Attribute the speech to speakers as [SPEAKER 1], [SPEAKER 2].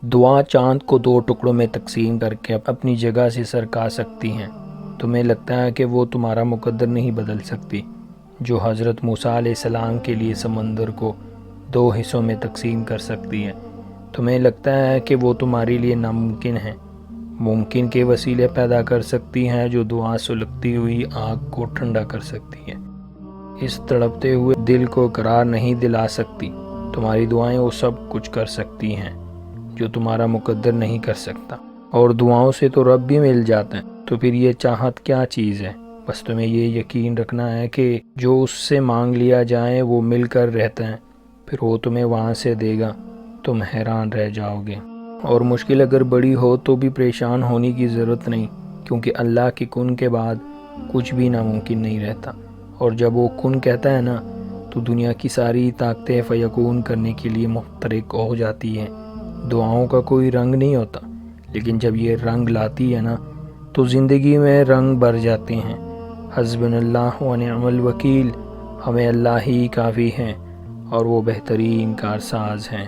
[SPEAKER 1] دعا چاند کو 2 ٹکڑوں میں تقسیم کر کے اپنی جگہ سے سرکا سکتی ہیں۔ تمہیں لگتا ہے کہ وہ تمہارا مقدر نہیں بدل سکتی، جو حضرت موسیٰ علیہ السلام کے لیے سمندر کو 2 حصوں میں تقسیم کر سکتی ہے۔ تمہیں لگتا ہے کہ وہ تمہارے لیے ناممکن ہے، ممکن کے وسیلے پیدا کر سکتی ہیں جو دعا سلگتی ہوئی آگ کو ٹھنڈا کر سکتی ہے۔ اس تڑپتے ہوئے دل کو قرار نہیں دلا سکتی۔ تمہاری دعائیں وہ سب کچھ کر سکتی ہیں جو تمہارا مقدر نہیں کر سکتا، اور دعاؤں سے تو رب بھی مل جاتا ہے۔ تو پھر یہ چاہت کیا چیز ہے؟ بس تمہیں یہ یقین رکھنا ہے کہ جو اس سے مانگ لیا جائے وہ مل کر رہتا ہے، پھر وہ تمہیں وہاں سے دے گا۔ تم حیران رہ جاؤ گے، اور مشکل اگر بڑی ہو تو بھی پریشان ہونے کی ضرورت نہیں، کیونکہ اللہ کے کن کے بعد کچھ بھی ناممکن نہیں رہتا، اور جب وہ کن کہتا ہے نا تو دنیا کی ساری طاقتیں فیکون کرنے کے لیے محترک ہو جاتی ہیں۔ دعاؤں کا کوئی رنگ نہیں ہوتا، لیکن جب یہ رنگ لاتی ہے نا تو زندگی میں رنگ بھر جاتے ہیں۔ حسبنا اللہ و نعم الوکیل، ہمیں اللہ ہی کافی ہیں اور وہ بہترین کارساز ہیں۔